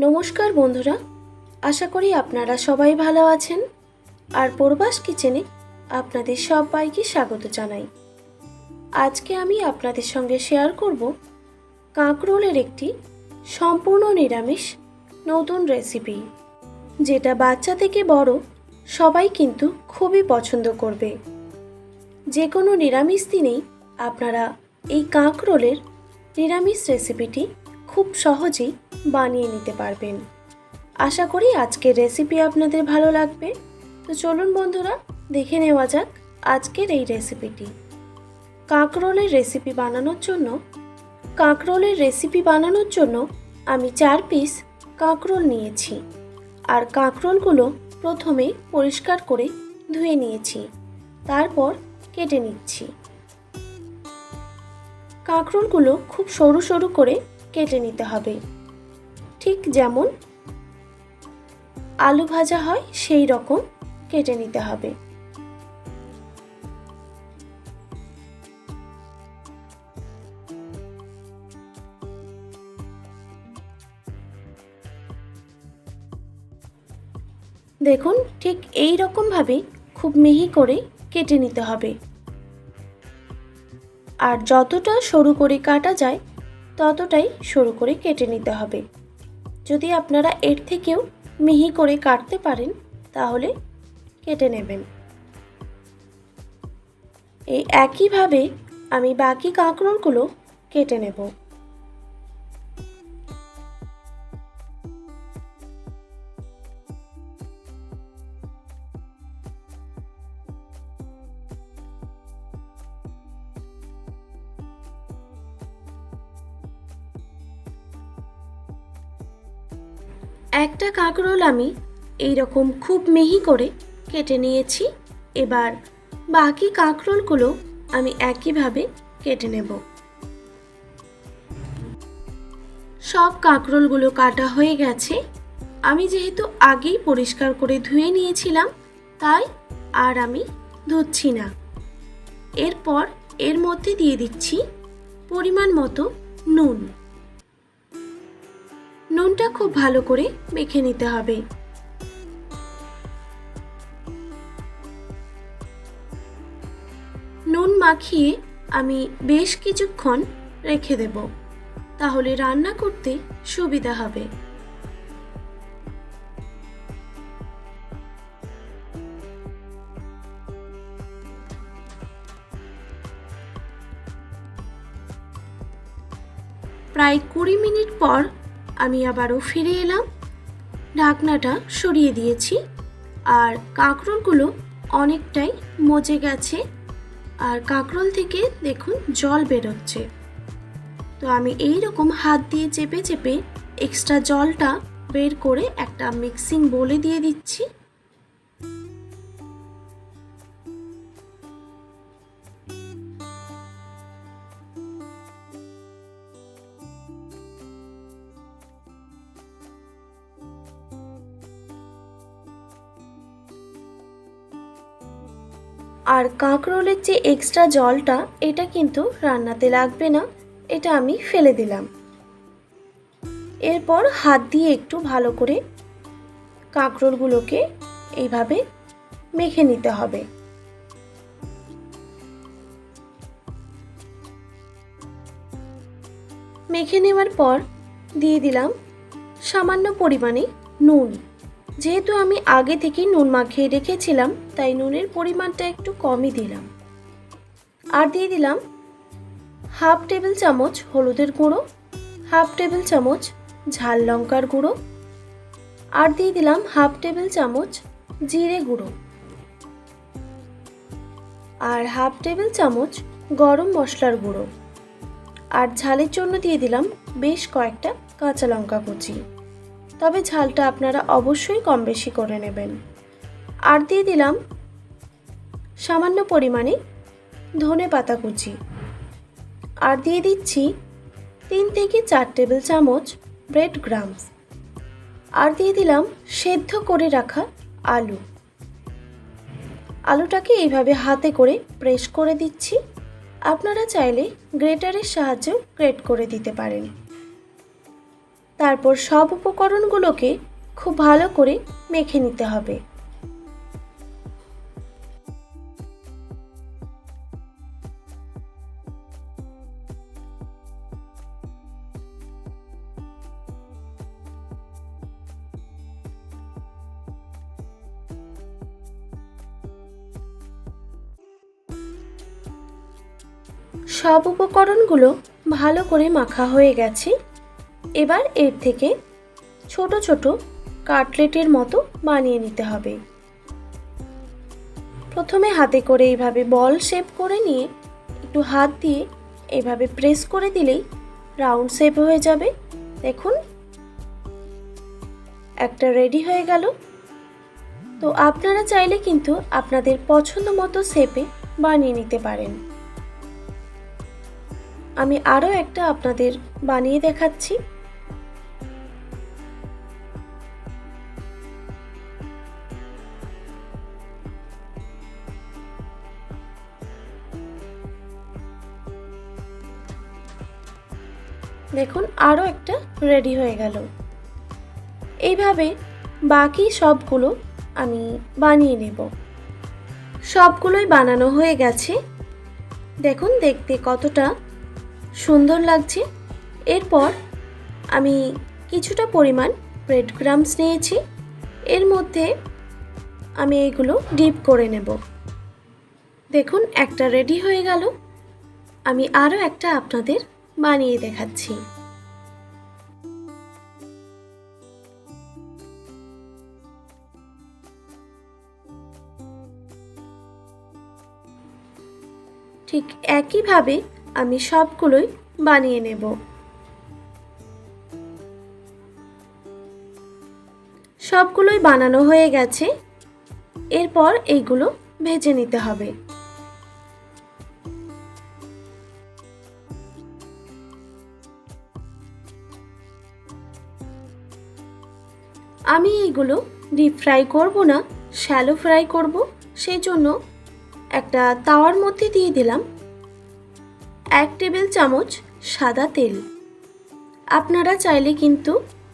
নমস্কার বন্ধুরা, আশা করি আপনারা সবাই ভালো আছেন। আর প্রবাস কিচেনে আপনাদের সবাইকে স্বাগত জানাই। আজকে আমি আপনাদের সঙ্গে শেয়ার করব কাঁকরোলের একটি সম্পূর্ণ নিরামিষ নতুন রেসিপি, যেটা বাচ্চা থেকে বড় সবাই কিন্তু খুবই পছন্দ করবে। যে কোনো নিরামিষ দিনেই আপনারা এই কাঁকরোলের নিরামিষ রেসিপিটি খুব সহজেই বানিয়ে নিতে পারবেন। আশা করি আজকের রেসিপি আপনাদের ভালো লাগবে। তো চলুন বন্ধুরা, দেখে নেওয়া যাক আজকের এই রেসিপিটি। কাঁকরোলের রেসিপি বানানোর জন্য আমি 4 পিস কাঁকরোল নিয়েছি। আর কাঁকরোলগুলো প্রথমে পরিষ্কার করে ধুয়ে নিয়েছি, তারপর কেটে নিচ্ছি। কাঁকরোলগুলো খুব সরু সরু করে কেটে নিতে হবে, ঠিক যেমন আলু ভাজা হয় সেই রকম কেটে নিতে হবে। দেখুন, ঠিক এই রকমভাবে খুব মিহি করে কেটে নিতে হবে। আর যতটা সরু করে কাটা যায় ততটাই সরু করে কেটে নিতে হবে। যদি আপনারা এর থেকেও মিহি করে কাটতে পারেন তাহলে কেটে নেবেন। এই একইভাবে আমি বাকি কাঁকরোলগুলো কেটে নেব। একটা কাঁকরোল আমি এইরকম খুব মিহি করে কেটে নিয়েছি। এবার বাকি কাঁকরোলগুলো আমি একইভাবে কেটে নেব। সব কাঁকরোলগুলো কাটা হয়ে গেছে। আমি যেহেতু আগেই পরিষ্কার করে ধুয়ে নিয়েছিলাম, তাই আর আমি ধুচ্ছি না। এরপর এর মধ্যে দিয়ে দিচ্ছি পরিমাণ মতো নুন। নুনটা খুব ভালো করে মেখে নিতে হবে। নুন মাখিয়ে আমি বেশ কিছুক্ষণ রেখে দেব, তাহলে রান্না করতে সুবিধা হবে। প্রায় 20 মিনিট পর আমি আবারও ফিরে এলাম। ঢাকনাটা সরিয়ে দিয়েছি আর কাঁকরোলগুলো অনেকটাই মজে গেছে। আর কাঁকরোল থেকে দেখুন জল বেরোচ্ছে। তো আমি এই রকম হাত দিয়ে চেপে চেপে এক্সট্রা জলটা বের করে একটা মিক্সিং বোলে দিয়ে দিচ্ছি। আর কাঁকরোলের যে এক্সট্রা জলটা, এটা কিন্তু রান্নাতে লাগবে না, এটা আমি ফেলে দিলাম। এরপর হাত দিয়ে একটু ভালো করে কাঁকরোলগুলোকে এইভাবে মেখে নিতে হবে। মেখে নেওয়ার পর দিয়ে দিলাম সামান্য পরিমাণে নুন। যেহেতু আমি আগে থেকেই নুন মাখিয়ে রেখেছিলাম, তাই নুনের পরিমাণটা একটু কমই দিলাম। আর দিয়ে দিলাম হাফ টেবিল চামচ হলুদের গুঁড়ো, হাফ টেবিল চামচ ঝাল লঙ্কার গুঁড়ো, আর দিয়ে দিলাম হাফ টেবিল চামচ জিরে গুঁড়ো, আর হাফ টেবিল চামচ গরম মশলার গুঁড়ো। আর ঝালের জন্য দিয়ে দিলাম বেশ কয়েকটা কাঁচা লঙ্কা কুচি, তবে ঝালটা আপনারা অবশ্যই কম বেশি করে নেবেন। আর দিয়ে দিলাম সামান্য পরিমাণে ধনে পাতা কুচি। আর দিয়ে দিচ্ছি 3 থেকে 4 টেবিল চামচ ব্রেড ক্রাম্বস। আর দিয়ে দিলাম সেদ্ধ করে রাখা আলুটাকে এইভাবে হাতে করে প্রেস করে দিচ্ছি। আপনারা চাইলে গ্রেটারের সাহায্যেও গ্রেট করে দিতে পারেন। তারপর সব উপকরণগুলোকে খুব ভালো করে মেখে নিতে হবে। সব উপকরণগুলো ভালো করে মাখা হয়ে গেছে। এবার এর থেকে ছোট ছোট কাটলেটের মতো বানিয়ে নিতে হবে। প্রথমে হাতে করে এইভাবে বল শেপ করে নিয়ে একটু হাত দিয়ে এইভাবে প্রেস করে দিলেই রাউন্ড শেপ হয়ে যাবে। দেখুন একটা রেডি হয়ে গেল। তো আপনারা চাইলে কিন্তু আপনাদের পছন্দ মতো শেপে বানিয়ে নিতে পারেন। আমি আরও একটা আপনাদের বানিয়ে দেখাচ্ছি। দেখুন আরও একটা রেডি হয়ে গেল। এইভাবে বাকি সবগুলো আমি বানিয়ে নেব। সবগুলোই বানানো হয়ে গেছে। দেখুন দেখতে কতটা সুন্দর লাগছে। এরপর আমি কিছুটা পরিমাণ ব্রেড ক্রাম্বস নিয়েছি। এর মধ্যে আমি এগুলো ডিপ করে নেব। দেখুন একটা রেডি হয়ে গেল। আমি আরও একটা আপনাদের বানিয়ে দেখাচ্ছি। ঠিক একইভাবে আমি সবগুলোই বানিয়ে নেব। সবগুলোই বানানো হয়ে গেছে। এরপর এইগুলো ভেজে নিতে হবে। আমি এইগুলো ডিপ ফ্রাই করব না, শ্যালো ফ্রাই করব। সেই জন্য একটা তাওয়ার মধ্যে দিয়ে দিলাম 1 টেবিল চামচ সাদা তেল। আপনারা চাইলে কিন্তু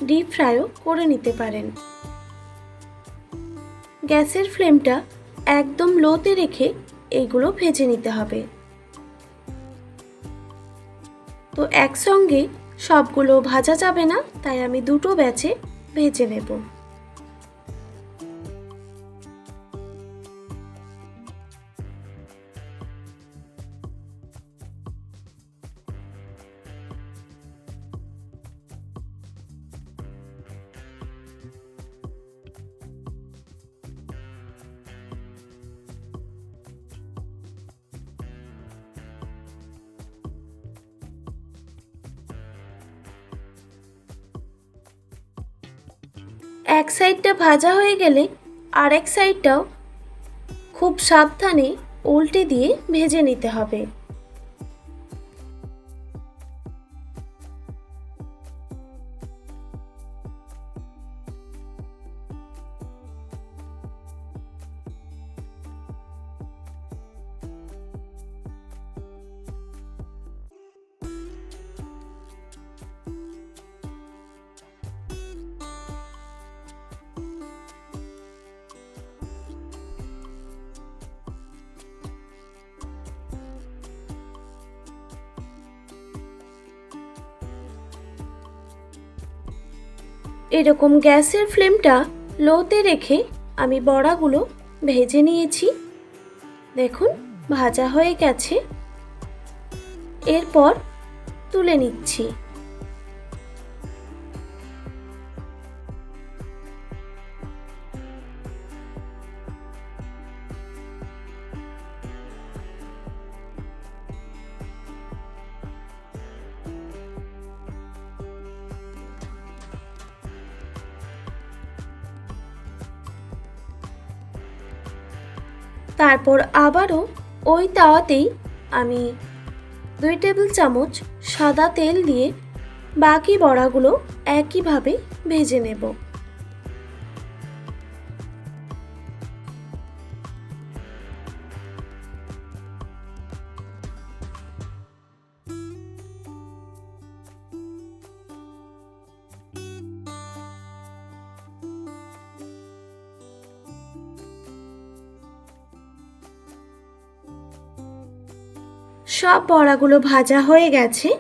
ডিপ ফ্রাইও করে নিতে পারেন। গ্যাসের ফ্লেমটা একদম লোতে রেখে এইগুলো ভেজে নিতে হবে। তো একসঙ্গে সবগুলো ভাজা যাবে না, তাই আমি দুটো ব্যাচে ভেজে নেব। এক সাইডটা ভাজা হয়ে গেলে আরেক সাইডটাও খুব সাবধানে উল্টে দিয়ে ভেজে নিতে হবে। এরকম গ্যাসের ফ্লেমটা লোতে রেখে আমি বড়াগুলো ভেজে নিয়েছি। দেখুন ভাজা হয়ে গেছে। এরপর তুলে নিচ্ছি। তারপর আবারও ওই তাওয়াতেই আমি 2 টেবিল চামচ সাদা তেল দিয়ে বাকি বড়াগুলো একইভাবে ভেজে নেব। সব বড়াগুলো ভাজা হয়ে গেছে।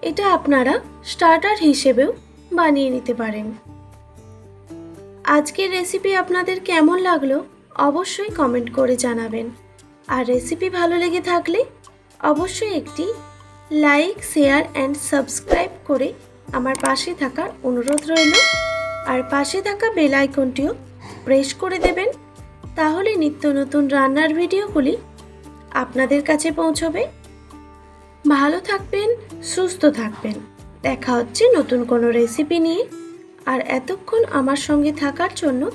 এটা আপনারা স্টার্টার হিসেবেও বানিয়ে নিতে পারেন। আজকের রেসিপি আপনাদের কেমন লাগলো অবশ্যই কমেন্ট করে জানাবেন। আর রেসিপি ভালো লেগে থাকলে অবশ্যই একটি লাইক, শেয়ার অ্যান্ড সাবস্ক্রাইব করে আমার পাশে থাকার অনুরোধ রইল। আর পাশে থাকা বেল আইকনটিও প্রেস করে দেবেন, তাহলে নিত্য নতুন রান্নার ভিডিওগুলি আপনাদের কাছে পৌঁছবে। ভালো থাকবেন, সুস্থ থাকবেন। দেখা হচ্ছে নতুন কোনো রেসিপি নিয়ে। আর এতক্ষণ আমার সঙ্গে থাকার জন্য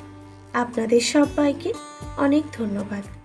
আপনাদের সবাইকে অনেক ধন্যবাদ।